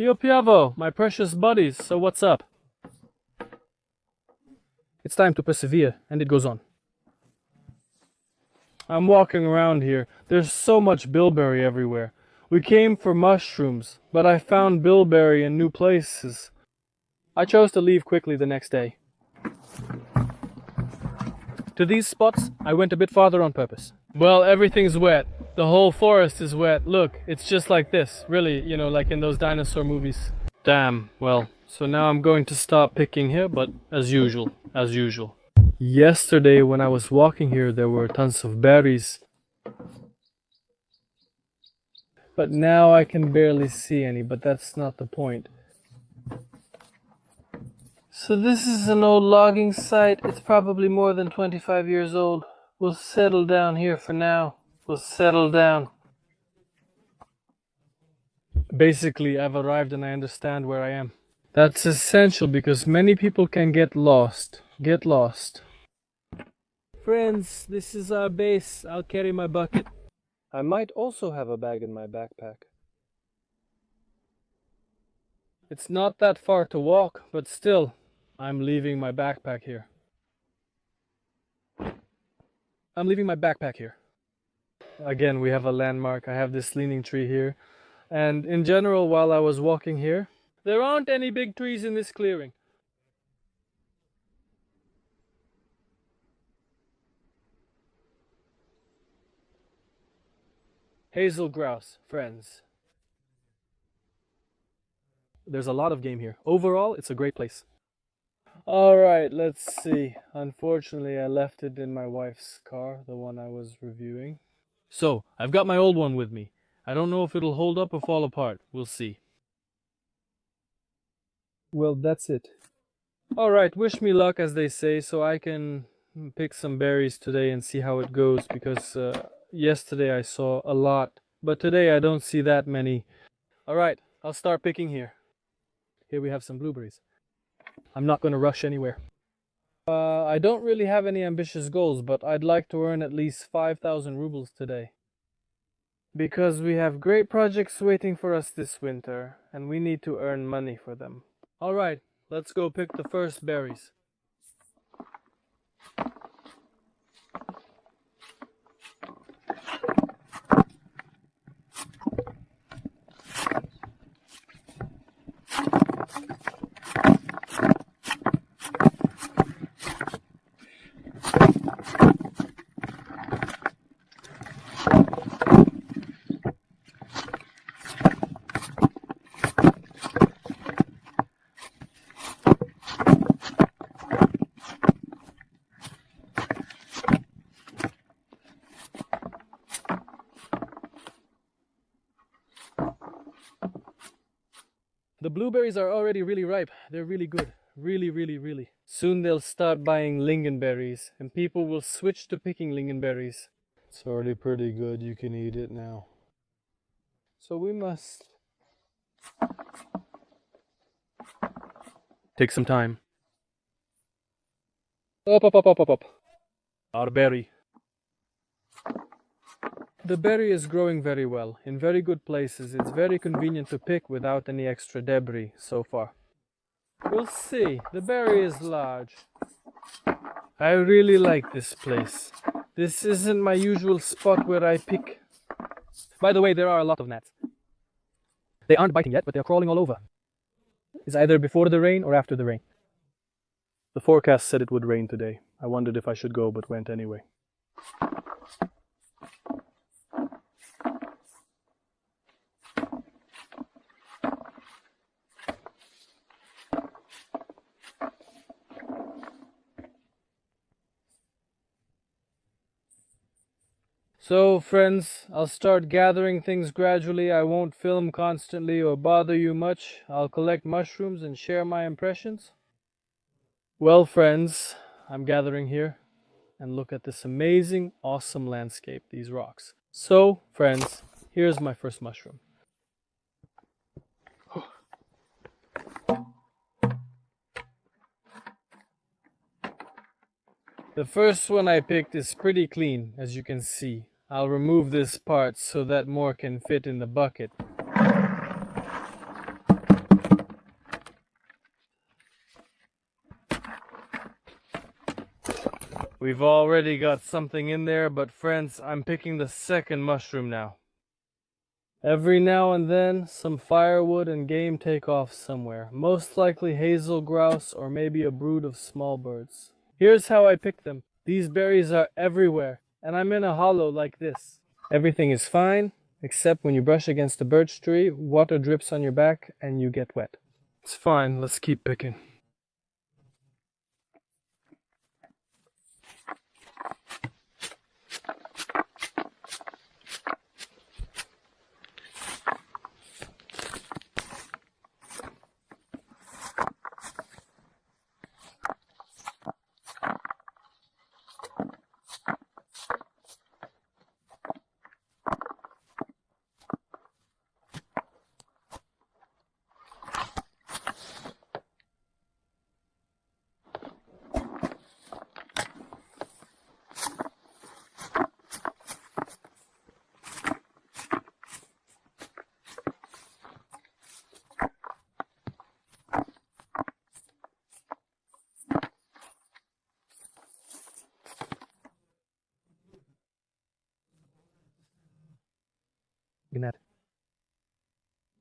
Pio Piavo, my precious buddies, so what's up? It's time to persevere, and it goes on. I'm walking around here. There's so much bilberry everywhere. We came for mushrooms, but I found bilberry in new places. I chose to leave quickly the next day. To these spots, I went a bit farther on purpose. Well, everything's wet. The whole forest is wet. Look, it's just like this. Really, like in those dinosaur movies. Damn, well, so now I'm going to stop picking here, but as usual. Yesterday when I was walking here, there were tons of berries. But now I can barely see any, but that's not the point. So this is an old logging site. It's probably more than 25 years old. We'll settle down here for now. We'll settle down. Basically, I've arrived and I understand where I am. That's essential because many people can get lost. Friends, this is our base. I'll carry my bucket. I might also have a bag in my backpack. It's not that far to walk, but still, I'm leaving my backpack here. Again, we have a landmark. I have this leaning tree here. And in general, while I was walking here, there aren't any big trees in this clearing. Hazel grouse, friends. There's a lot of game here. Overall, it's a great place. Alright, let's see. Unfortunately, I left it in my wife's car, the one I was reviewing. So, I've got my old one with me. I don't know if it'll hold up or fall apart. We'll see. Well, that's it. Alright, wish me luck, as they say, so I can pick some berries today and see how it goes, because yesterday I saw a lot, but today I don't see that many. Alright, I'll start picking here. Here we have some blueberries. I'm not going to rush anywhere. I don't really have any ambitious goals, but I'd like to earn at least 5,000 rubles today. Because we have great projects waiting for us this winter, and we need to earn money for them. Alright, let's go pick the first berries. The blueberries are already really ripe. They're really good. Really. Soon they'll start buying lingonberries, and people will switch to picking lingonberries. It's already pretty good. You can eat it now. So we must take some time. Up. Our berry. The berry is growing very well, in very good places. It's very convenient to pick without any extra debris so far. We'll see. The berry is large. I really like this place. This isn't my usual spot where I pick. By the way, there are a lot of gnats. They aren't biting yet, but they're crawling all over. It's either before the rain or after the rain. The forecast said it would rain today. I wondered if I should go, but went anyway. So, friends, I'll start gathering things gradually. I won't film constantly or bother you much. I'll collect mushrooms and share my impressions. Well, friends, I'm gathering here, and look at this amazing, awesome landscape, these rocks. So, friends, here's my first mushroom. The first one I picked is pretty clean, as you can see. I'll remove this part so that more can fit in the bucket. We've already got something in there, but friends, I'm picking the second mushroom now. Every now and then, some firewood and game take off somewhere. Most likely hazel grouse or maybe a brood of small birds. Here's how I pick them. These berries are everywhere, and I'm in a hollow like this. Everything is fine, except when you brush against a birch tree, water drips on your back and you get wet. It's fine, let's keep picking.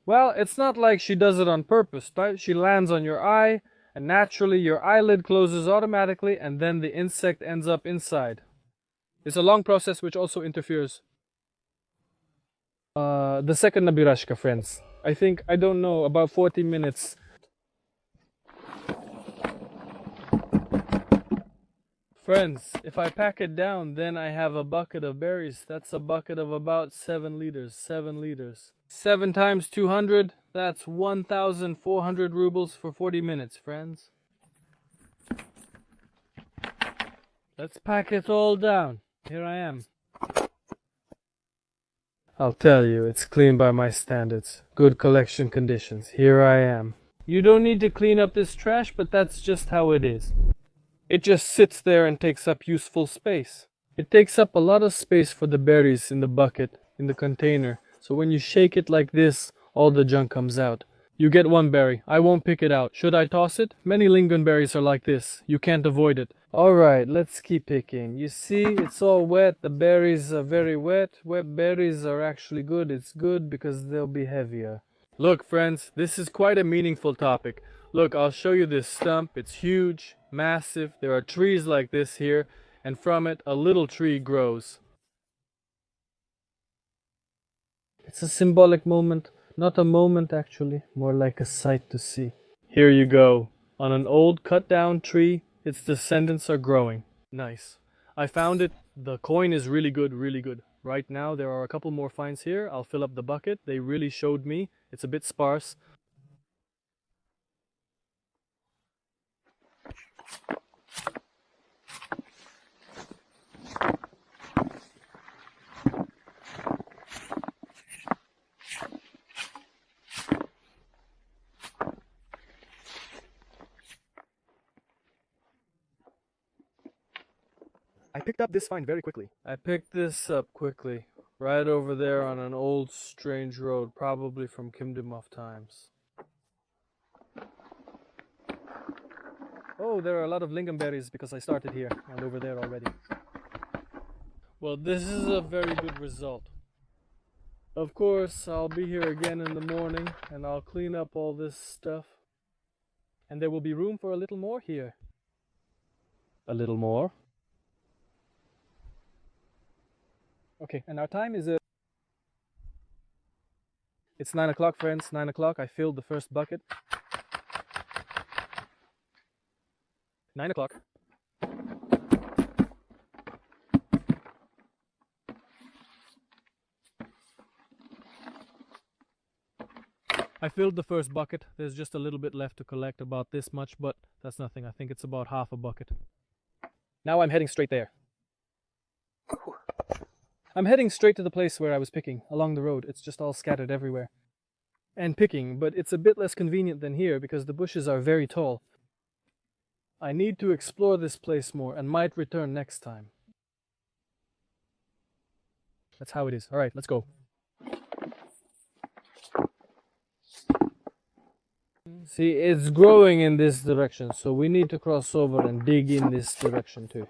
Well, it's not like she does it on purpose, right? She lands on your eye, and naturally your eyelid closes automatically, and then the insect ends up inside. It's a long process which also interferes. The second Nabirashka, friends. I don't know, about 40 minutes. Friends, if I pack it down, then I have a bucket of berries. That's a bucket of about 7 liters. 7 liters. 7 times 200, that's 1,400 rubles for 40 minutes, friends. Let's pack it all down. Here I am. I'll tell you, it's clean by my standards. Good collection conditions. Here I am. You don't need to clean up this trash, but that's just how it is. It just sits there and takes up useful space. It takes up a lot of space for the berries in the bucket, in the container. So when you shake it like this, all the junk comes out. You get one berry. I won't pick it out. Should I toss it? Many lingonberries are like this. You can't avoid it. Alright, let's keep picking. You see, it's all wet. The berries are very wet. Wet berries are actually good. It's good because they'll be heavier. Look, friends, this is quite a meaningful topic. Look, I'll show you this stump. It's huge, massive. There are trees like this here, and from it, a little tree grows. It's a symbolic moment. Not a moment, actually. More like a sight to see. Here you go. On an old cut-down tree, its descendants are growing. Nice. I found it. The coin is really good, really good. Right now, there are a couple more finds here. I'll fill up the bucket. They really showed me. It's a bit sparse. I picked up this find very quickly. I picked this up quickly. Right over there on an old strange road, probably from Kimdimov times. Oh, there are a lot of lingonberries because I started here and over there already. Well, this is a very good result. Of course, I'll be here again in the morning and I'll clean up all this stuff. And there will be room for a little more here. A little more? Okay, and our time is it's 9 o'clock, friends. 9 o'clock. I filled the first bucket. 9 o'clock. I filled the first bucket. There's just a little bit left to collect, about this much, but that's nothing. I think it's about half a bucket. Now I'm heading straight there. I'm heading straight to the place where I was picking, along the road. It's just all scattered everywhere. And picking, but it's a bit less convenient than here because the bushes are very tall. I need to explore this place more and might return next time. That's how it is. Alright, let's go. See, it's growing in this direction, so we need to cross over and dig in this direction too.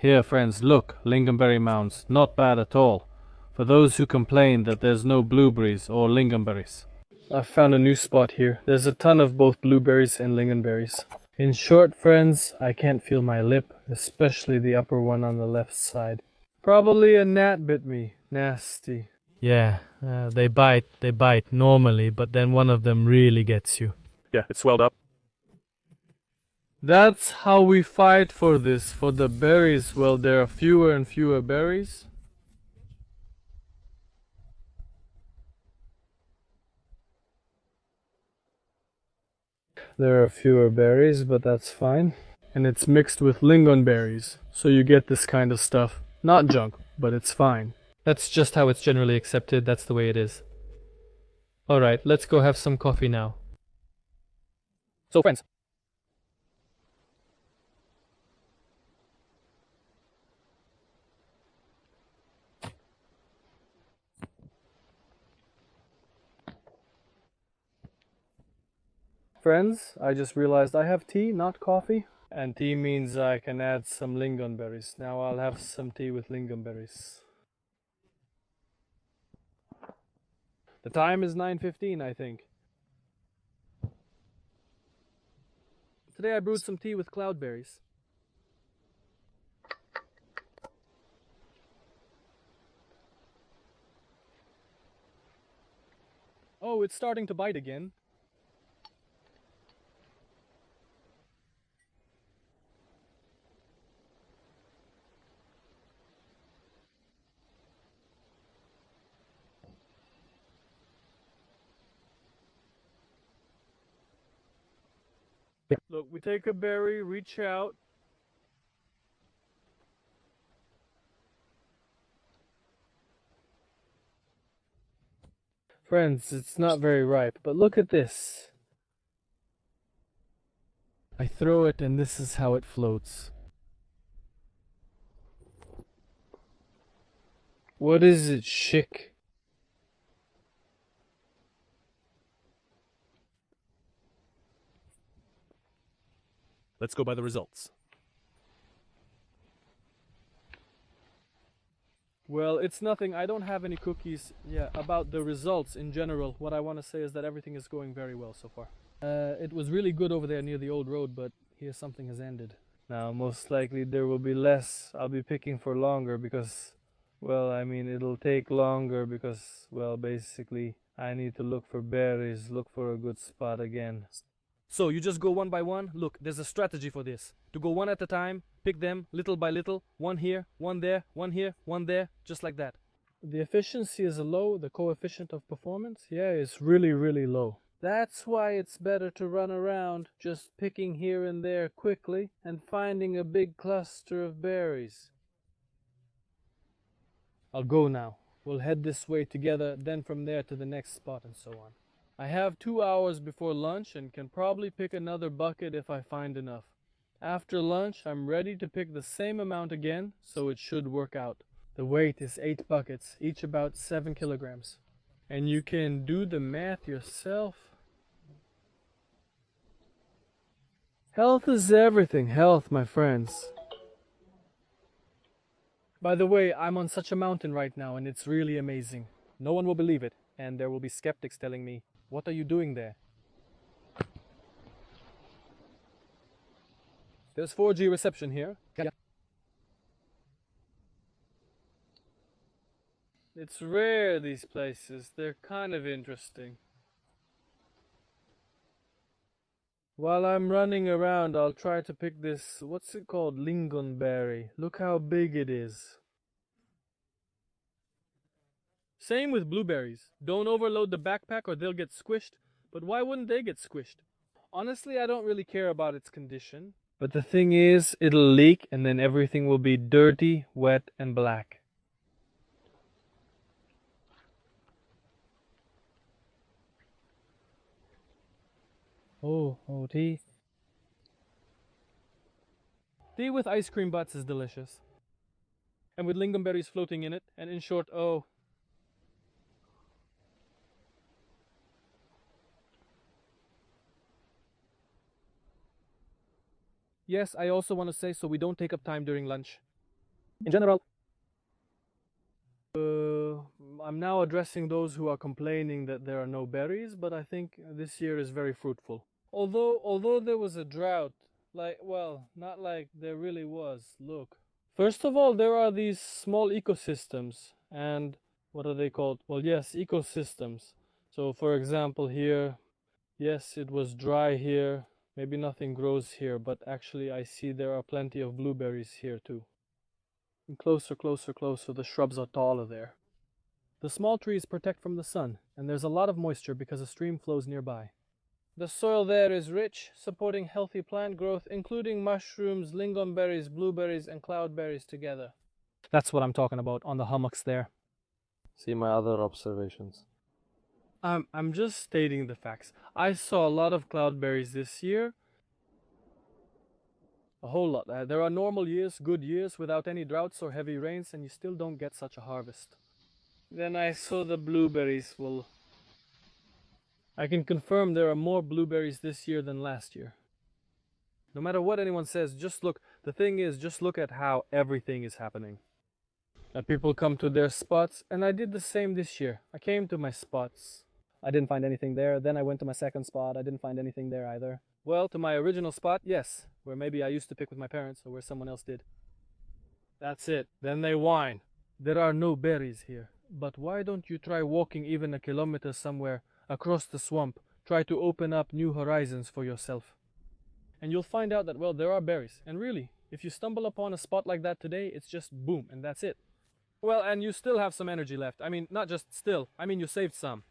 Here, friends, look, lingonberry mounds. Not bad at all. For those who complain that there's no blueberries or lingonberries. I found a new spot here. There's a ton of both blueberries and lingonberries. In short, friends, I can't feel my lip, especially the upper one on the left side. Probably a gnat bit me. Nasty. Yeah, they bite normally, but then one of them really gets you. Yeah, it's swelled up. That's how we fight for this, for the berries. Well, there are fewer and fewer berries. There are fewer berries, but that's fine. And it's mixed with lingonberries, so you get this kind of stuff. Not junk, but it's fine. That's just how it's generally accepted. That's the way it is. Alright, let's go have some coffee now. So, friends. Friends, I just realized I have tea, not coffee. And tea means I can add some lingonberries. Now I'll have some tea with lingonberries. The time is 9:15, I think. Today I brewed some tea with cloudberries. Oh, it's starting to bite again. Look, we take a berry, reach out. Friends, it's not very ripe, but look at this. I throw it and this is how it floats. What is it, chic? Let's go by the results. Well, it's nothing. I don't have any cookies. Yeah, about the results in general, what I want to say is that everything is going very well so far. It was really good over there near the old road, but here something has ended. Now, most likely there will be less. I'll be picking for longer because, well, I mean, it'll take longer because, well, basically, I need to look for berries, look for a good spot again. So you just go one by one? Look, there's a strategy for this. To go one at a time, pick them little by little, one here, one there, one here, one there, just like that. The efficiency is low, the coefficient of performance, yeah, is really, really low. That's why it's better to run around, just picking here and there quickly and finding a big cluster of berries. I'll go now. We'll head this way together, then from there to the next spot and so on. I have 2 hours before lunch and can probably pick another bucket if I find enough. After lunch, I'm ready to pick the same amount again, so it should work out. The weight is 8 buckets, each about 7 kilograms. And you can do the math yourself. Health is everything. Health, my friends. By the way, I'm on such a mountain right now and it's really amazing. No one will believe it, and there will be skeptics telling me, "What are you doing there?" There's 4G reception here. It's rare, these places. They're kind of interesting. While I'm running around, I'll try to pick this, what's it called? Lingonberry. Look how big it is. Same with blueberries. Don't overload the backpack or they'll get squished. But why wouldn't they get squished? Honestly, I don't really care about its condition. But the thing is, it'll leak and then everything will be dirty, wet, and black. Oh, tea. Tea with ice cream butts is delicious. And with lingonberries floating in it, and in short, oh. Yes, I also want to say so we don't take up time during lunch. In general, I'm now addressing those who are complaining that there are no berries, but I think this year is very fruitful. Although there was a drought, not like there really was. Look. First of all, there are these small ecosystems, and what are they called? Well, yes, ecosystems. So, for example, here, yes, it was dry here. Maybe nothing grows here, but actually I see there are plenty of blueberries here too. And closer, closer, closer, the shrubs are taller there. The small trees protect from the sun, and there's a lot of moisture because a stream flows nearby. The soil there is rich, supporting healthy plant growth, including mushrooms, lingonberries, blueberries, and cloudberries together. That's what I'm talking about on the hummocks there. See my other observations. I'm just stating the facts. I saw a lot of cloudberries this year. A whole lot. There are normal years, good years, without any droughts or heavy rains, and you still don't get such a harvest. Then I saw the blueberries. Well, I can confirm there are more blueberries this year than last year. No matter what anyone says, just look. The thing is, just look at how everything is happening. People come to their spots, and I did the same this year. I came to my spots. I didn't find anything there. Then I went to my second spot. I didn't find anything there either. Well, to my original spot, yes, where maybe I used to pick with my parents or where someone else did. That's it. Then they whine. There are no berries here. But why don't you try walking even a kilometer somewhere across the swamp? Try to open up new horizons for yourself. And you'll find out that, well, there are berries. And really, if you stumble upon a spot like that today, it's just boom, and that's it. Well, and you still have some energy left. I mean, not just still. I mean, you saved some.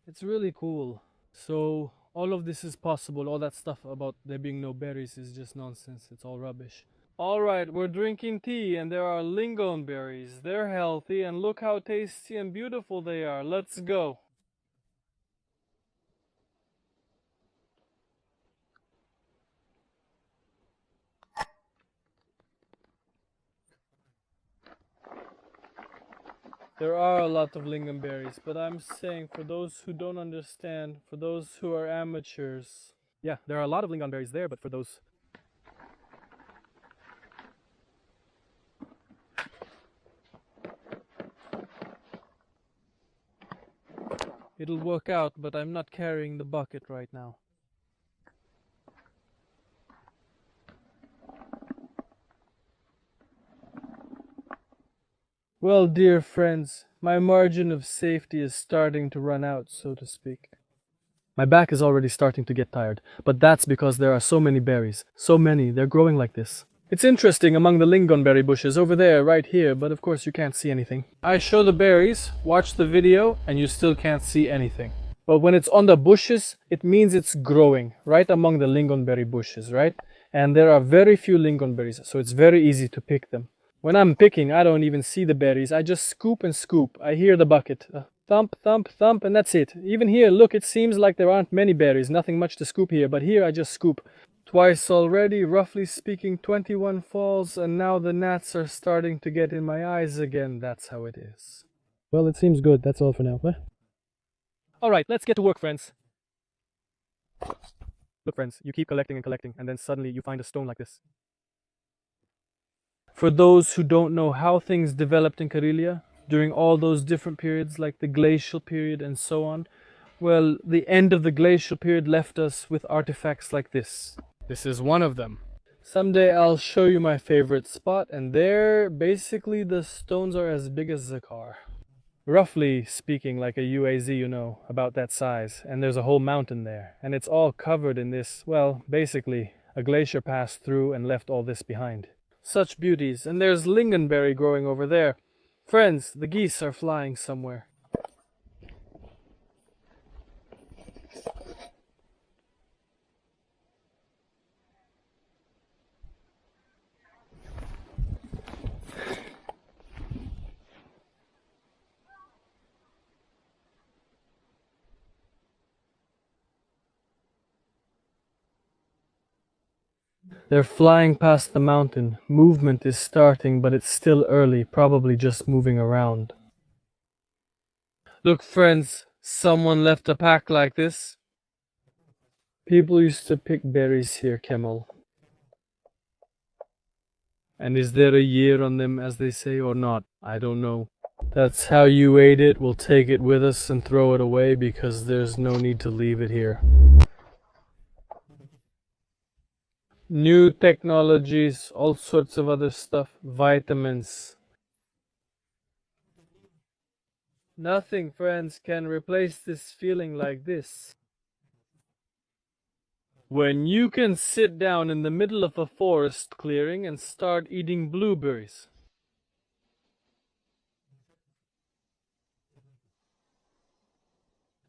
It's really cool. So, all of this is possible. All that stuff about there being no berries is just nonsense. It's all rubbish. Alright, we're drinking tea and there are lingonberries. They're healthy and look how tasty and beautiful they are. Let's go. There are a lot of lingonberries, but I'm saying for those who don't understand, for those who are amateurs. Yeah, there are a lot of lingonberries there, but for those. It'll work out, but I'm not carrying the bucket right now. Well, dear friends, my margin of safety is starting to run out, so to speak. My back is already starting to get tired, but that's because there are so many berries. So many, they're growing like this. It's interesting among the lingonberry bushes over there, right here, but of course you can't see anything. I show the berries, watch the video, and you still can't see anything. But when it's on the bushes, it means it's growing, right among the lingonberry bushes, right? And there are very few lingonberries, so it's very easy to pick them. When I'm picking, I don't even see the berries. I just scoop and scoop. I hear the bucket. Thump, thump, thump, and that's it. Even here, look, it seems like there aren't many berries. Nothing much to scoop here, but here I just scoop. Twice already, roughly speaking, 21 falls, and now the gnats are starting to get in my eyes again. That's how it is. Well, it seems good. That's all for now. Alright, let's get to work, friends. Look, friends, you keep collecting and collecting, and then suddenly you find a stone like this. For those who don't know how things developed in Karelia during all those different periods like the glacial period and so on, well, the end of the glacial period left us with artifacts like this. This is one of them. Someday I'll show you my favorite spot, and there, basically the stones are as big as a car. Roughly speaking, like a UAZ, you know, about that size, and there's a whole mountain there, and it's all covered in this, well, basically, a glacier passed through and left all this behind. Such beauties, and there's lingonberry growing over there. Friends, the geese are flying somewhere. They're flying past the mountain. Movement is starting, but it's still early, probably just moving around. Look, friends, someone left a pack like this. People used to pick berries here, Kemal. And is there a year on them, as they say, or not? I don't know. That's how you ate it. We'll take it with us and throw it away because there's no need to leave it here. New technologies, all sorts of other stuff, vitamins. Nothing, friends, can replace this feeling like this. When you can sit down in the middle of a forest clearing and start eating blueberries.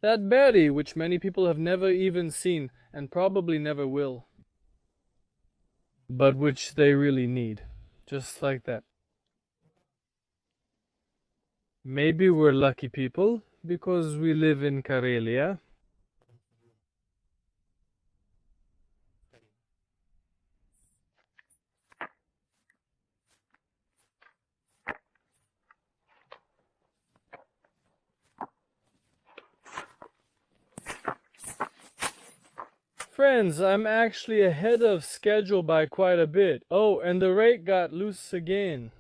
That berry, which many people have never even seen and probably never will, but which they really need, just like that. Maybe we're lucky people because we live in Karelia. Friends, I'm actually ahead of schedule by quite a bit. Oh, and the rake got loose again.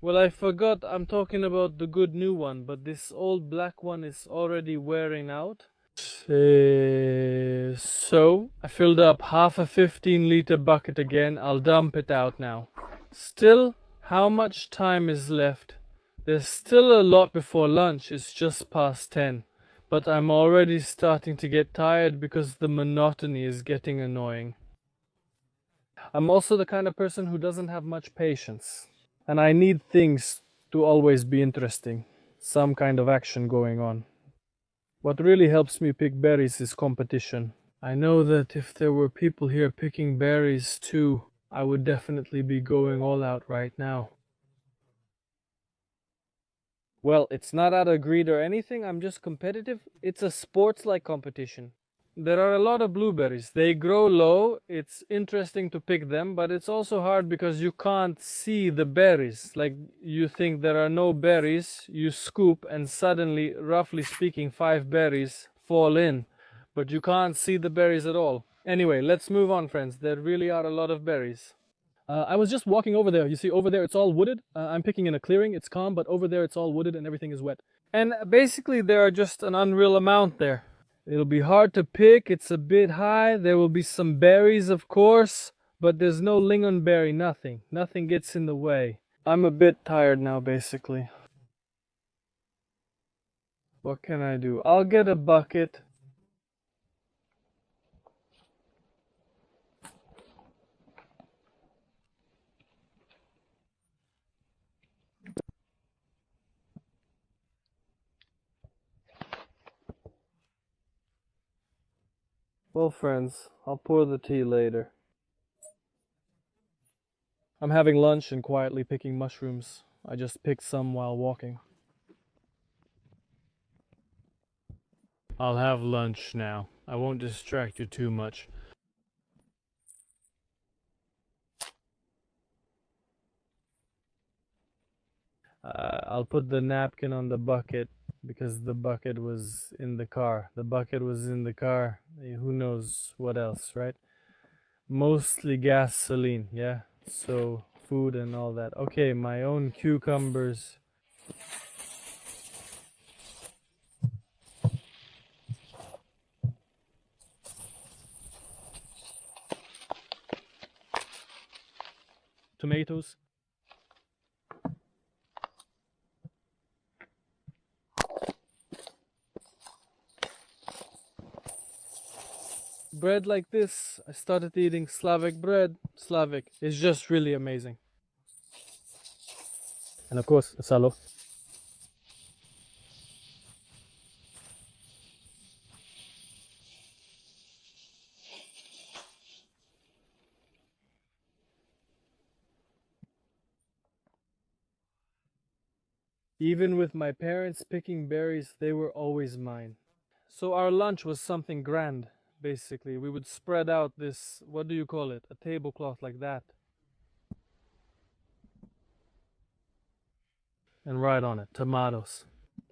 Well, I forgot I'm talking about the good new one, but this old black one is already wearing out. So, I filled up half a 15-liter bucket again. I'll dump it out now. Still, how much time is left? There's still a lot before lunch. It's just past 10. But I'm already starting to get tired because the monotony is getting annoying. I'm also the kind of person who doesn't have much patience. And I need things to always be interesting. Some kind of action going on. What really helps me pick berries is competition. I know that if there were people here picking berries too, I would definitely be going all out right now. Well, it's not out of greed or anything, I'm just competitive. It's a sports-like competition. There are a lot of blueberries. They grow low, it's interesting to pick them, but it's also hard because you can't see the berries. Like, you think there are no berries, you scoop, and suddenly, roughly speaking, 5 berries fall in. But you can't see the berries at all. Anyway, let's move on, friends. There really are a lot of berries. I was just walking over there. You see, over there it's all wooded. I'm picking in a clearing. It's calm, but over there it's all wooded and everything is wet. And basically there are just an unreal amount there. It'll be hard to pick. It's a bit high. There will be some berries, of course, but there's no lingonberry, nothing. Nothing gets in the way. I'm a bit tired now, basically. What can I do? I'll get a bucket. Well, friends, I'll pour the tea later. I'm having lunch and quietly picking mushrooms. I just picked some while walking. I'll have lunch now. I won't distract you too much. I'll put the napkin on the bucket because the bucket was in the car. The bucket was in the car. Who knows what else, right? Mostly gasoline, yeah? So, food and all that. Okay, my own cucumbers. Tomatoes. Bread like this, I started eating Slavic bread. Slavic is just really amazing. And of course, salo. Even with my parents picking berries, they were always mine. So our lunch was something grand, basically. We would spread out this, what do you call it? A tablecloth like that. And write on it, tomatoes.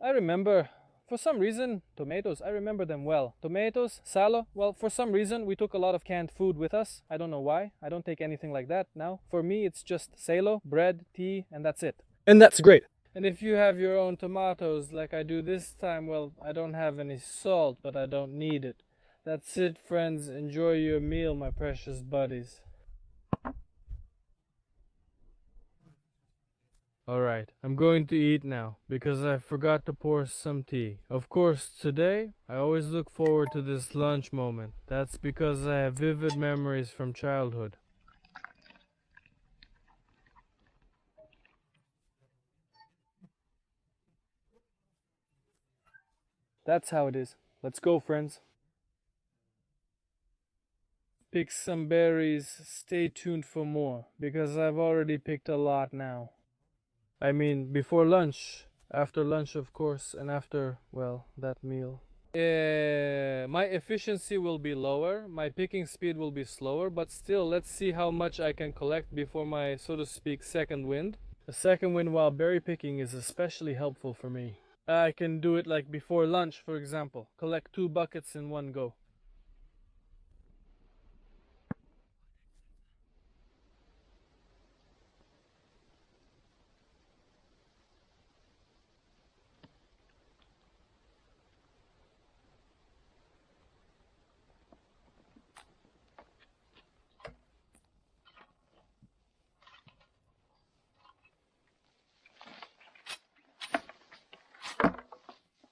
I remember For some reason, tomatoes, I remember them well. Tomatoes, salo, well, for some reason, we took a lot of canned food with us. I don't know why. I don't take anything like that now. For me, it's just salo, bread, tea, and that's it. And that's great. And if you have your own tomatoes like I do this time, well, I don't have any salt, but I don't need it. That's it, friends. Enjoy your meal, my precious buddies. Alright, I'm going to eat now, because I forgot to pour some tea. Of course, today, I always look forward to this lunch moment. That's because I have vivid memories from childhood. That's how it is. Let's go, friends. Pick some berries. Stay tuned for more, because I've already picked a lot now. I mean, before lunch, after lunch, of course, and after, well, that meal. My efficiency will be lower, my picking speed will be slower, but still, let's see how much I can collect before my, so to speak, second wind. A second wind while berry picking is especially helpful for me. I can do it like before lunch, for example. Collect 2 buckets in one go.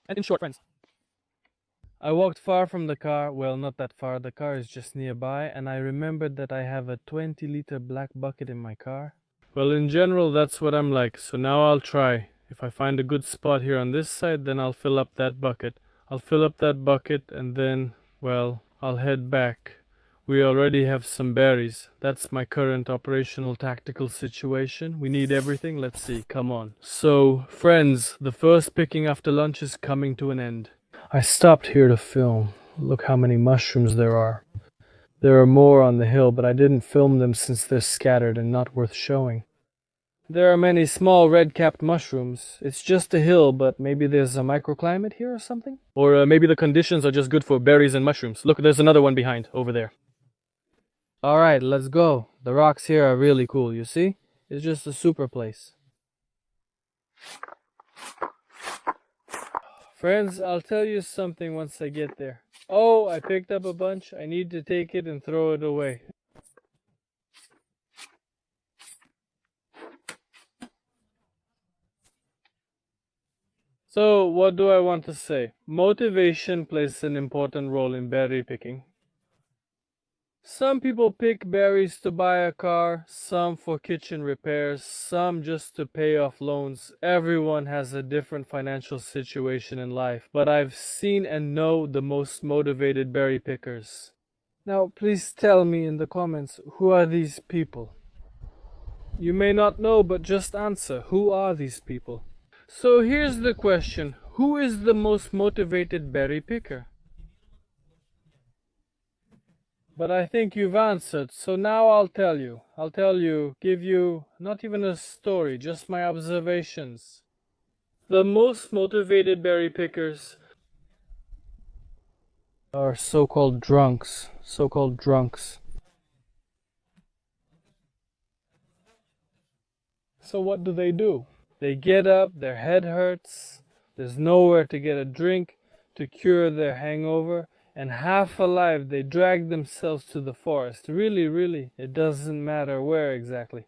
And in short, friends, I walked far from the car, well, not that far, the car is just nearby, and I remembered that I have a 20-liter black bucket in my car. Well, in general, that's what I'm like, so now I'll try. If I find a good spot here on this side, then I'll fill up that bucket. I'll fill up that bucket, and then, well, I'll head back. We already have some berries. That's my current operational tactical situation. We need everything. Let's see. Come on. So, friends, the first picking after lunch is coming to an end. I stopped here to film. Look how many mushrooms there are. There are more on the hill, but I didn't film them since they're scattered and not worth showing. There are many small red-capped mushrooms. It's just a hill, but maybe there's a microclimate here or something? or maybe the conditions are just good for berries and mushrooms. Look, there's another one behind, over there. Alright, let's go. The rocks here are really cool, you see? It's just a super place. Friends, I'll tell you something once I get there. Oh, I picked up a bunch. I need to take it and throw it away. So, what do I want to say? Motivation plays an important role in berry picking. Some people pick berries to buy a car, some for kitchen repairs, some just to pay off loans. Everyone has a different financial situation in life, but I've seen and know the most motivated berry pickers. Now, please tell me in the comments, who are these people? You may not know, but just answer. Who are these people? So here's the question. Who is the most motivated berry picker? But I think you've answered, so now I'll tell you. Give you not even a story, just my observations. The most motivated berry pickers are so-called drunks. So-called drunks. So what do? They get up, their head hurts, there's nowhere to get a drink to cure their hangover, and half alive they drag themselves to the forest. Really, it doesn't matter where exactly.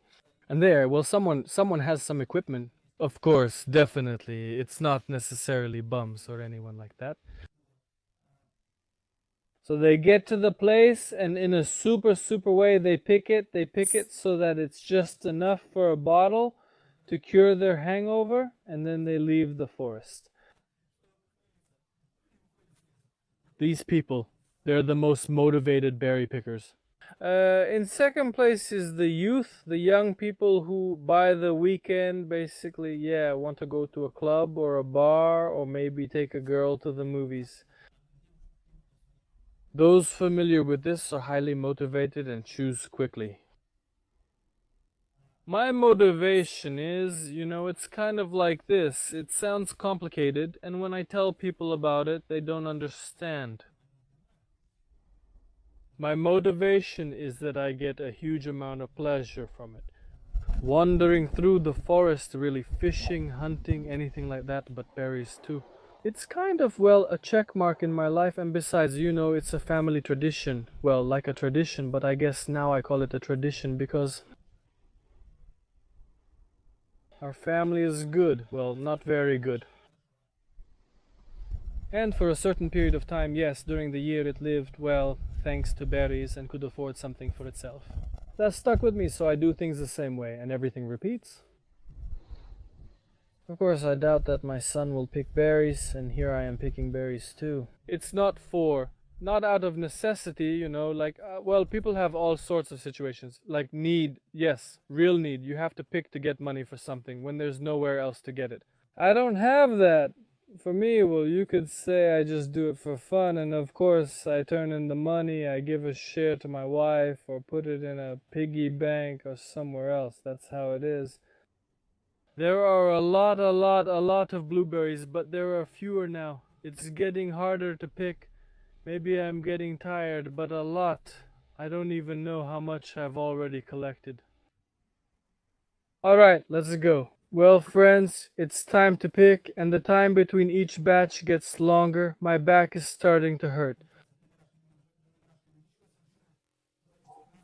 And there, well, someone has some equipment. Of course, definitely. It's not necessarily bums or anyone like that. So they get to the place, and in a super way they pick it so that it's just enough for a bottle to cure their hangover, and then they leave the forest. These people, they're the most motivated berry pickers. In second place is the youth, the young people who by the weekend basically, want to go to a club or a bar or maybe take a girl to the movies. Those familiar with this are highly motivated and choose quickly. My motivation is, it's kind of like this. It sounds complicated, and when I tell people about it, they don't understand. My motivation is that I get a huge amount of pleasure from it. Wandering through the forest, really fishing, hunting, anything like that, but berries too. It's kind of, a check mark in my life, and besides, it's a family tradition. Well, like a tradition, but I guess now I call it a tradition because our family is good. Well, not very good. And for a certain period of time, yes, during the year it lived well, thanks to berries, and could afford something for itself. That stuck with me, so I do things the same way, and everything repeats. Of course, I doubt that my son will pick berries, and here I am picking berries too. It's not out of necessity, people have all sorts of situations. Like need, yes, real need. You have to pick to get money for something when there's nowhere else to get it. I don't have that. For me, you could say I just do it for fun, and of course, I turn in the money, I give a share to my wife, or put it in a piggy bank or somewhere else. That's how it is. There are a lot of blueberries, but there are fewer now. It's getting harder to pick. Maybe I'm getting tired, but a lot. I don't even know how much I've already collected. Alright, let's go. Well, friends, it's time to pick, and the time between each batch gets longer. My back is starting to hurt.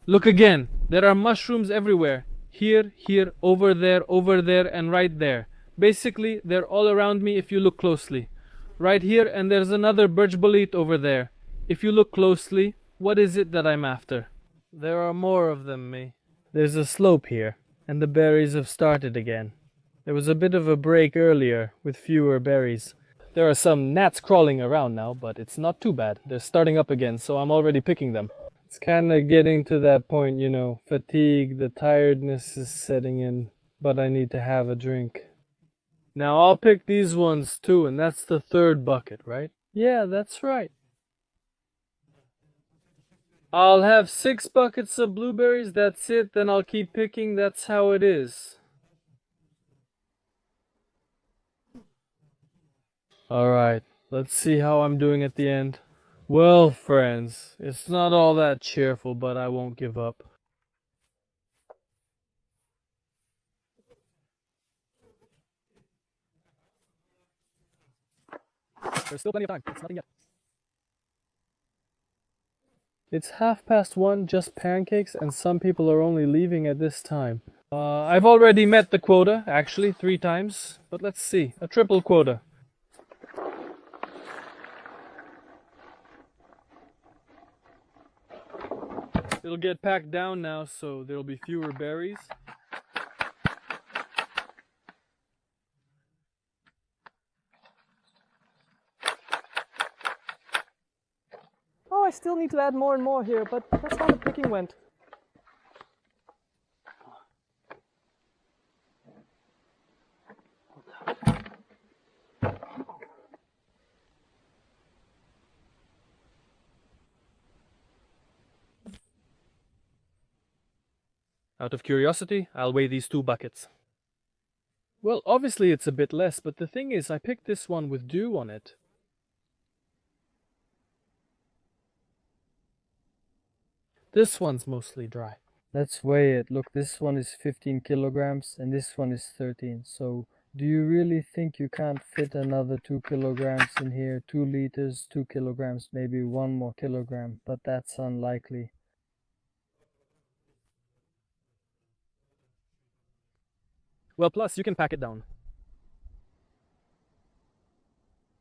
Look again. There are mushrooms everywhere. Here, over there, and right there. Basically, they're all around me if you look closely. Right here, and there's another birch bolete over there. If you look closely, what is it that I'm after? There are more of them, me. There's a slope here, and the berries have started again. There was a bit of a break earlier, with fewer berries. There are some gnats crawling around now, but it's not too bad. They're starting up again, so I'm already picking them. It's kind of getting to that point, fatigue, the tiredness is setting in, but I need to have a drink. Now I'll pick these ones too, and that's the third bucket, right? Yeah, that's right. I'll have 6 buckets of blueberries, that's it, then I'll keep picking, that's how it is. Alright, let's see how I'm doing at the end. Well, friends, it's not all that cheerful, but I won't give up. There's still plenty of time. It's nothing yet. It's 1:30, just pancakes, and some people are only leaving at this time. I've already met the quota, actually, 3 times. But let's see, a triple quota. It'll get packed down now, so there'll be fewer berries. Oh, I still need to add more and more here, but that's how the picking went. Out of curiosity, I'll weigh these 2 buckets. Well, obviously it's a bit less, but the thing is, I picked this one with dew on it. This one's mostly dry. Let's weigh it. Look, this one is 15 kilograms and this one is 13. So, do you really think you can't fit another 2 kilograms in here? 2 liters, 2 kilograms, maybe 1 more kilogram, but that's unlikely. Well, plus you can pack it down.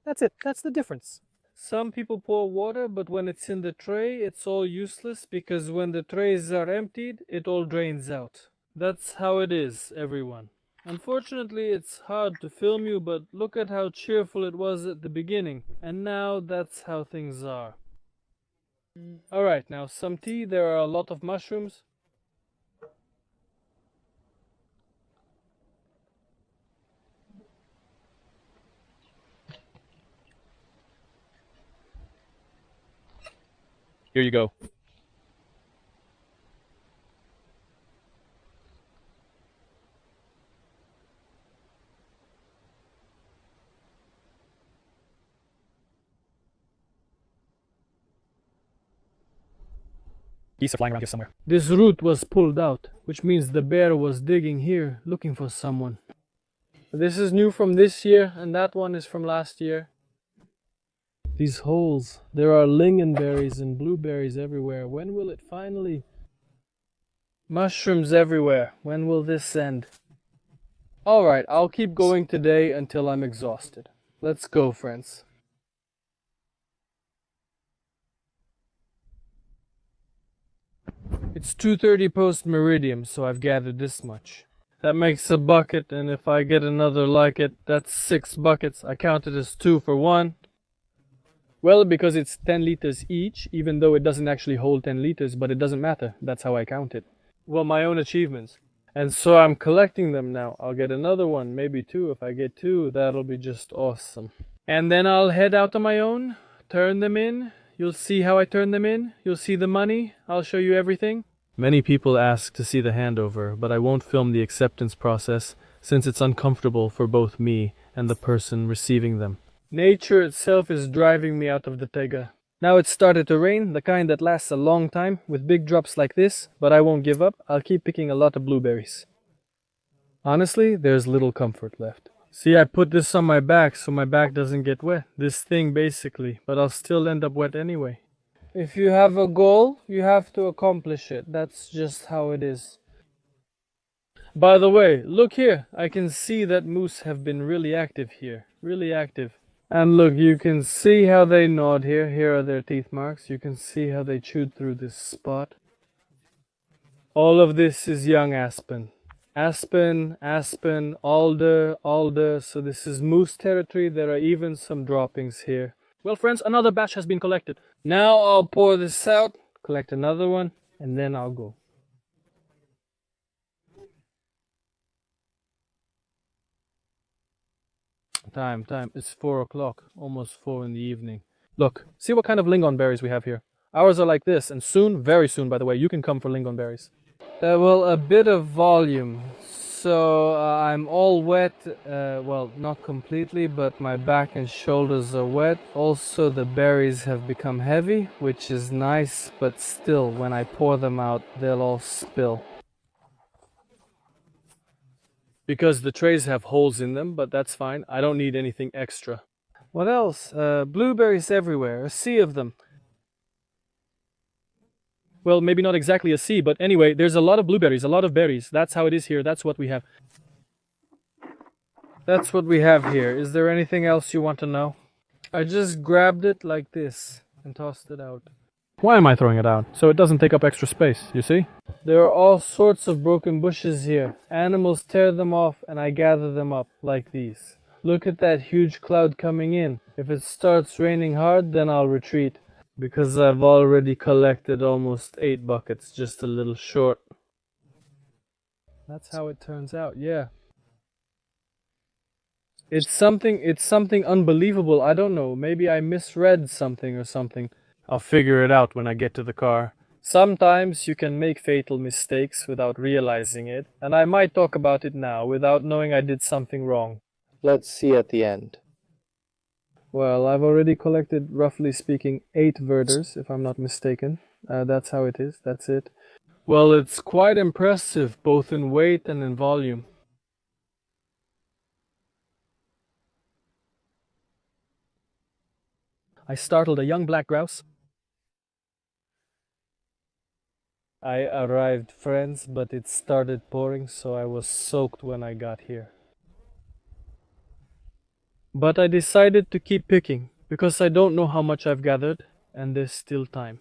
That's it. That's the difference. Some people pour water, but when it's in the tray, it's all useless because when the trays are emptied, it all drains out. That's how it is, everyone. Unfortunately, it's hard to film you, but look at how cheerful it was at the beginning. And now that's how things are. Alright, now some tea. There are a lot of mushrooms. Here you go. Geese are flying around here somewhere. This root was pulled out, which means the bear was digging here, looking for someone. This is new from this year, and that one is from last year. These holes, there are lingonberries and blueberries everywhere. When will it finally? Mushrooms everywhere. When will this end? Alright, I'll keep going today until I'm exhausted. Let's go, friends. It's 2:30 post meridium, so I've gathered this much. That makes a bucket, and if I get another like it, that's 6 buckets. I count it as 2 for 1. Well, because it's 10 liters each, even though it doesn't actually hold 10 liters, but it doesn't matter. That's how I count it. Well, my own achievements. And so I'm collecting them now. I'll get another one, maybe 2. If I get 2, that'll be just awesome. And then I'll head out on my own, turn them in. You'll see how I turn them in. You'll see the money. I'll show you everything. Many people ask to see the handover, but I won't film the acceptance process since it's uncomfortable for both me and the person receiving them. Nature itself is driving me out of the taiga. Now it's started to rain, the kind that lasts a long time, with big drops like this, but I won't give up. I'll keep picking a lot of blueberries. Honestly, there's little comfort left. See, I put this on my back so my back doesn't get wet. This thing basically, but I'll still end up wet anyway. If you have a goal, you have to accomplish it. That's just how it is. By the way, look here. I can see that moose have been really active here. Really active. And look, you can see how they gnawed here. Here are their teeth marks. You can see how they chewed through this spot. All of this is young aspen. Aspen, aspen, alder, alder. So this is moose territory. There are even some droppings here. Well, friends, another batch has been collected. Now I'll pour this out, collect another one, and then I'll go. Time. It's 4 o'clock, almost 4 in the evening. Look, see what kind of lingonberries we have here. Ours are like this, and soon, very soon, by the way, you can come for lingonberries. Well, a bit of volume. So I'm all wet, well, not completely, but my back and shoulders are wet. Also, the berries have become heavy, which is nice, but still, when I pour them out, they'll all spill. Because the trays have holes in them, but that's fine. I don't need anything extra. What else? Blueberries everywhere, a sea of them. Well, maybe not exactly a sea, but anyway, there's a lot of blueberries, a lot of berries. That's how it is here. That's what we have. That's what we have here. Is there anything else you want to know? I just grabbed it like this and tossed it out. Why am I throwing it out? So it doesn't take up extra space, you see? There are all sorts of broken bushes here. Animals tear them off and I gather them up like these. Look at that huge cloud coming in. If it starts raining hard, then I'll retreat. Because I've already collected almost 8 buckets, just a little short. That's how it turns out, yeah. It's something unbelievable. I don't know, maybe I misread something or something. I'll figure it out when I get to the car. Sometimes you can make fatal mistakes without realizing it, and I might talk about it now without knowing I did something wrong. Let's see at the end. Well, I've already collected, roughly speaking, 8 verders, if I'm not mistaken. That's how it is, that's it. Well, it's quite impressive, both in weight and in volume. I startled a young black grouse. I arrived, friends, but it started pouring, so I was soaked when I got here. But I decided to keep picking, because I don't know how much I've gathered, and there's still time.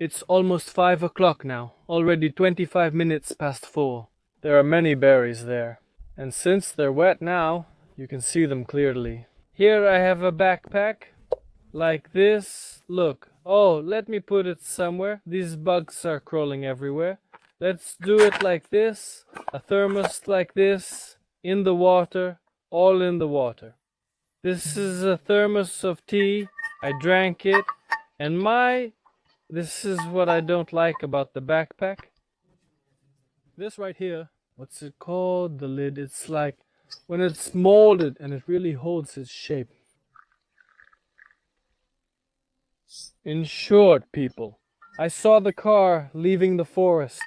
It's almost 5 o'clock now, already 25 minutes past 4. There are many berries there, and since they're wet now, you can see them clearly. Here I have a backpack, like this. Look, oh, let me put it somewhere. These bugs are crawling everywhere. Let's do it like this, a thermos like this. In the water, all in the water. This is a thermos of tea. I drank it. And this is what I don't like about the backpack. This right here, what's it called? The lid. It's like when it's molded and it really holds its shape. In short, people, I saw the car leaving the forest.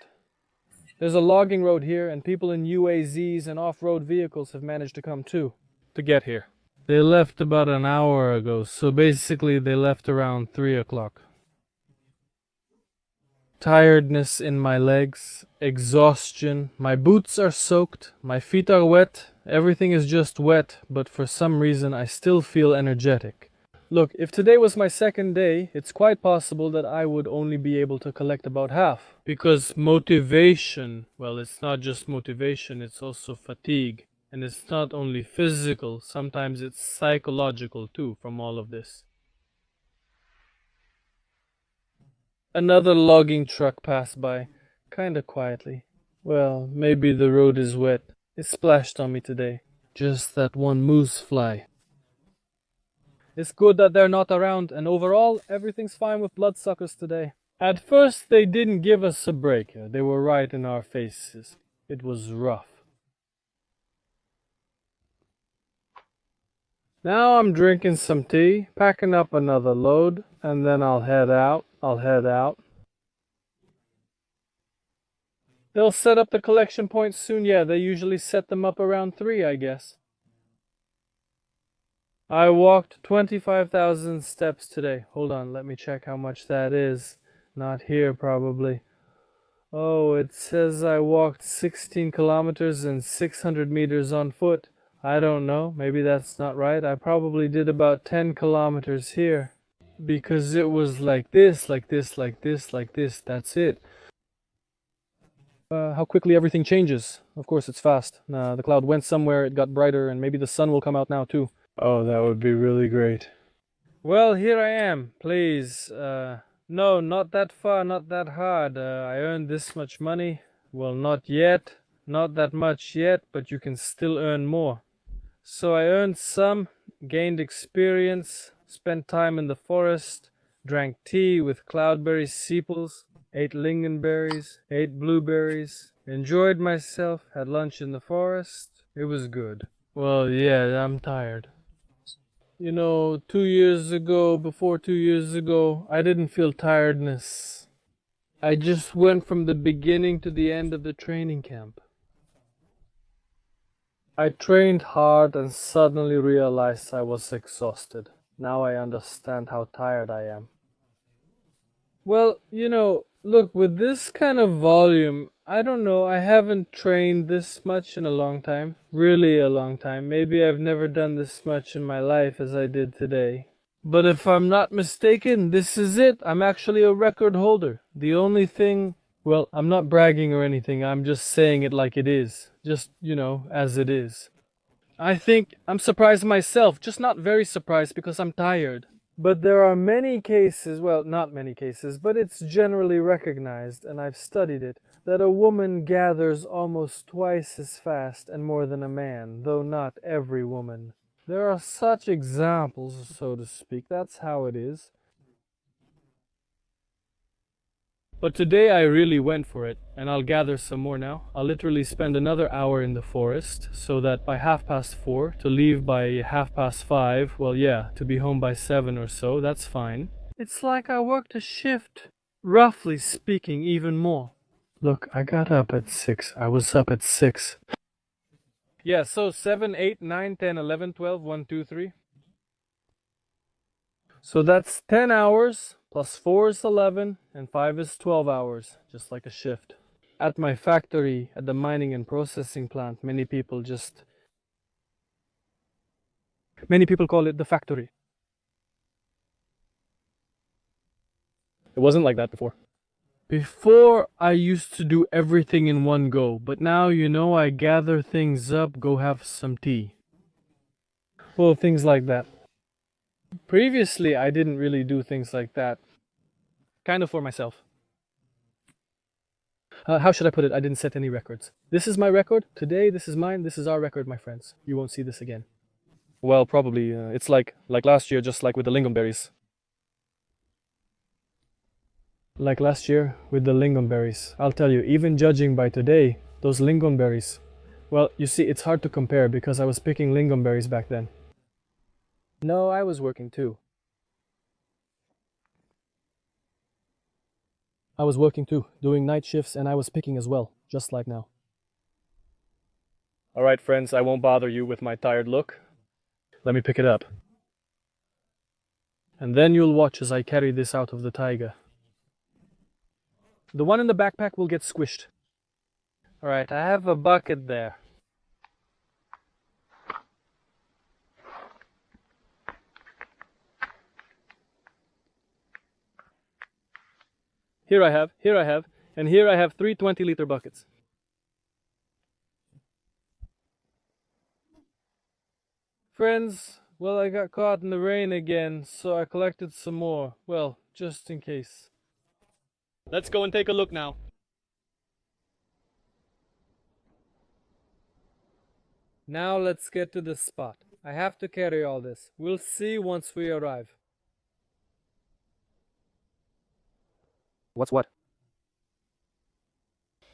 There's a logging road here, and people in UAZs and off-road vehicles have managed to come too, to get here. They left about an hour ago, so basically they left around 3 o'clock. Tiredness in my legs, exhaustion, my boots are soaked, my feet are wet, everything is just wet, but for some reason I still feel energetic. Look, if today was my second day, it's quite possible that I would only be able to collect about half. Because motivation, well, it's not just motivation, it's also fatigue. And it's not only physical, sometimes it's psychological too from all of this. Another logging truck passed by, kinda quietly. Well, maybe the road is wet. It splashed on me today. Just that one moose fly. It's good that they're not around, and overall, everything's fine with bloodsuckers today. At first, they didn't give us a break. They were right in our faces. It was rough. Now I'm drinking some tea, packing up another load, and then I'll head out. They'll set up the collection points soon. Yeah, they usually set them up around 3, I guess. I walked 25,000 steps today. Hold on, let me check how much that is. Not here, probably. Oh, it says I walked 16 kilometers and 600 meters on foot. I don't know, maybe that's not right. I probably did about 10 kilometers here. Because it was like this, like this, like this, like this. That's it. How quickly everything changes. Of course, it's fast. The cloud went somewhere, it got brighter, and maybe the sun will come out now, too. Oh, that would be really great. Well, here I am. Please, no, not that far, not that hard. I earned this much money. Well, not yet. Not that much yet, but you can still earn more. So I earned some, gained experience, spent time in the forest, drank tea with cloudberry sepals, ate lingonberries, ate blueberries, enjoyed myself, had lunch in the forest. It was good. Well, yeah, I'm tired. You know, 2 years ago, before 2 years ago, I didn't feel tiredness. I just went from the beginning to the end of the training camp. I trained hard and suddenly realized I was exhausted. Now I understand how tired I am. Well, you know, look, with this kind of volume, I don't know, I haven't trained this much in a long time. Really a long time. Maybe I've never done this much in my life as I did today. But if I'm not mistaken, this is it. I'm actually a record holder. The only thing, well, I'm not bragging or anything. I'm just saying it like it is. Just, you know, as it is. I think I'm surprised myself, just not very surprised because I'm tired. But there are many cases, well, not many cases, but it's generally recognized, and I've studied it, that a woman gathers almost twice as fast and more than a man, though not every woman. There are such examples, so to speak. That's how it is. But today I really went for it, and I'll gather some more now. I'll literally spend another hour in the forest, so that by 4:30, to leave by 5:30, well, yeah, to be home by 7 or so, that's fine. It's like I worked a shift, roughly speaking, even more. Look, I got up at 6. I was up at 6. Yeah, so 7, 8, 9, 10, 11, 12, 1, 2, 3. So that's 10 hours, plus 4 is 11, and 5 is 12 hours, just like a shift. At my factory, at the mining and processing plant, many people call it the factory. It wasn't like that before. Before, I used to do everything in one go, but now, you know, I gather things up, go have some tea. Well, things like that. Previously, I didn't really do things like that. Kind of for myself. How should I put it? I didn't set any records. This is my record. Today, this is mine. This is our record, my friends. You won't see this again. Well, probably. It's like last year, just like with the lingonberries. Like last year with the lingonberries. I'll tell you, even judging by today, those lingonberries. Well, you see, it's hard to compare because I was picking lingonberries back then. No, I was working too. I was working too, doing night shifts, and I was picking as well, just like now. Alright, friends, I won't bother you with my tired look. Let me pick it up. And then you'll watch as I carry this out of the taiga. The one in the backpack will get squished. Alright, I have a bucket there. Here I have, and here I have 3 20-liter buckets. Friends, well, I got caught in the rain again, so I collected some more. Well, just in case. Let's go and take a look now. Now let's get to the spot. I have to carry all this. We'll see once we arrive. What's what?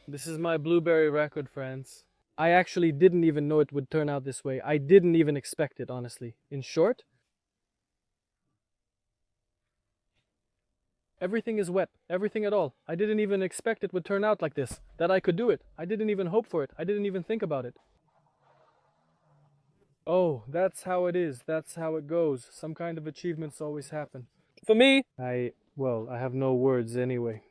This is my blueberry record, friends. I actually didn't even know it would turn out this way. I didn't even expect it, honestly. In short, everything is wet. Everything at all. I didn't even expect it would turn out like this. That I could do it. I didn't even hope for it. I didn't even think about it. Oh, that's how it is. That's how it goes. Some kind of achievements always happen. For me, I have no words anyway.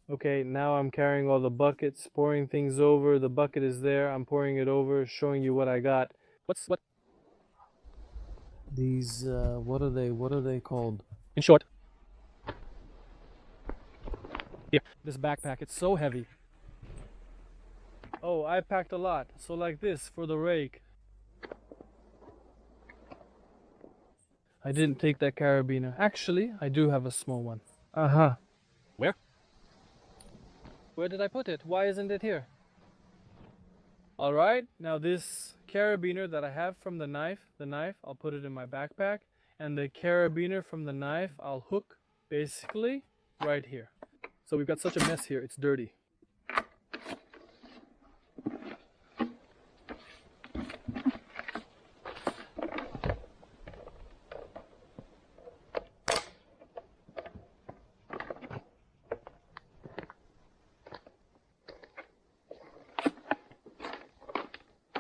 Okay, now I'm carrying all the buckets, pouring things over. The bucket is there. I'm pouring it over, showing you what I got. What? These, what are they called? In short, Here. This backpack, it's so heavy. Oh, I packed a lot. So like this, for the rake. I didn't take that carabiner. Actually, I do have a small one. Uh-huh. where? Where did I put it? Why isn't it here? Alright, now this carabiner that I have from the knife, I'll put it in my backpack. And the carabiner from the knife, I'll hook basically right here. So we've got such a mess here, it's dirty.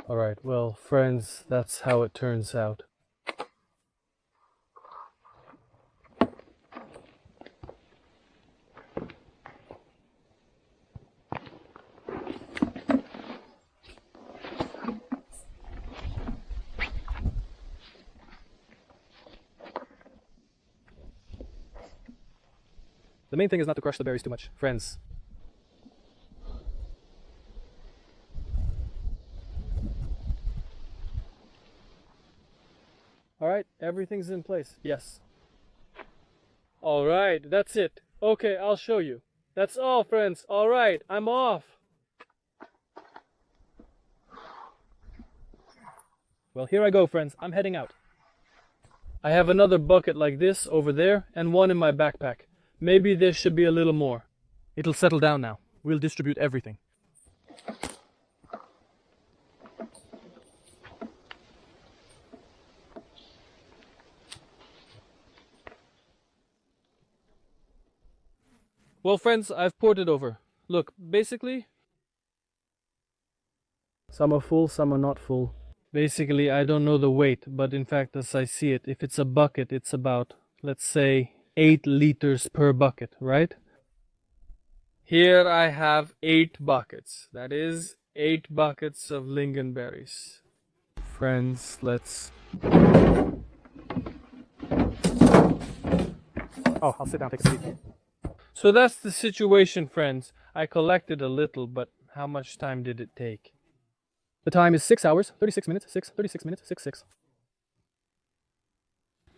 Alright, well, friends, that's how it turns out. The main thing is not to crush the berries too much, friends. Alright, everything's in place. Yes. Alright, that's it. Okay, I'll show you. That's all, friends. Alright, I'm off. Well, here I go, friends. I'm heading out. I have another bucket like this over there and one in my backpack. Maybe there should be a little more. It'll settle down now. We'll distribute everything. Well, friends, I've poured it over. Look, basically, some are full, some are not full. Basically, I don't know the weight, but in fact, as I see it, if it's a bucket, it's about, let's say, 8 liters per bucket, right? Here I have 8 buckets. That is 8 buckets of lingonberries. Friends, let's... Oh, I'll sit down, take a seat. So that's the situation, friends. I collected a little, but how much time did it take? The time is 6 hours, 36 minutes, 36 minutes, 6.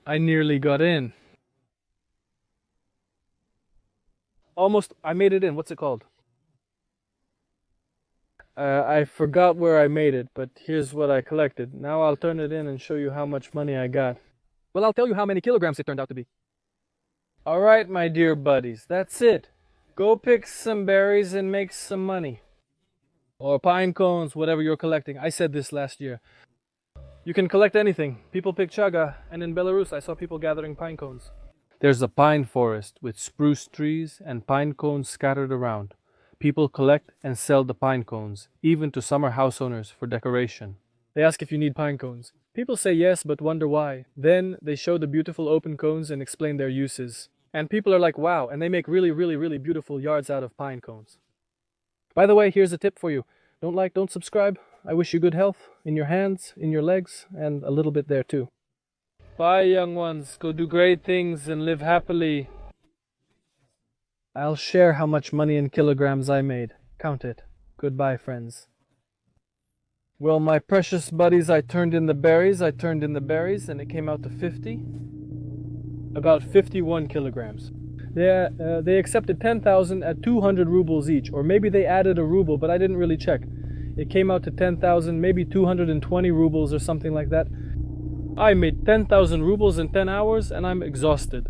I nearly got in. Almost, I made it in. What's it called? I forgot where I made it, but here's what I collected. Now I'll turn it in and show you how much money I got. Well, I'll tell you how many kilograms it turned out to be. Alright, my dear buddies, that's it. Go pick some berries and make some money. Or pine cones, whatever you're collecting. I said this last year. You can collect anything. People pick chaga, and in Belarus I saw people gathering pine cones. There's a pine forest with spruce trees and pine cones scattered around. People collect and sell the pine cones, even to summer house owners for decoration. They ask if you need pine cones. People say yes, but wonder why. Then they show the beautiful open cones and explain their uses. And people are like, wow, and they make really beautiful yards out of pine cones. By the way, here's a tip for you. Don't like, don't subscribe. I wish you good health in your hands, in your legs, and a little bit there too. Bye, young ones. Go do great things and live happily. I'll share how much money in kilograms I made. Count it. Goodbye, friends. Well, my precious buddies, I turned in the berries, and it came out to 50. About 51 kilograms. They accepted 10,000 at 200 rubles each, or maybe they added a ruble, but I didn't really check. It came out to 10,000, maybe 220 rubles or something like that. I made 10,000 rubles in 10 hours and I'm exhausted.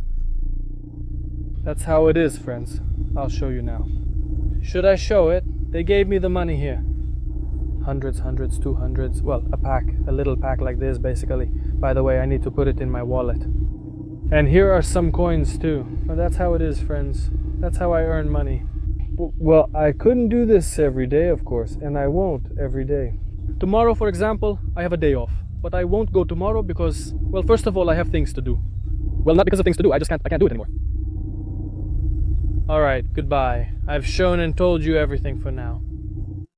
That's how it is, friends. I'll show you now. Should I show it? They gave me the money here. Hundreds, 200s. Well, a little pack like this, basically. By the way, I need to put it in my wallet. And here are some coins too. Well, that's how it is, friends. That's how I earn money. Well, I couldn't do this every day, of course, and I won't every day. Tomorrow, for example, I have a day off. But I won't go tomorrow because, well, first of all, I have things to do. Well, not because of things to do, I can't do it anymore. Alright, goodbye. I've shown and told you everything for now.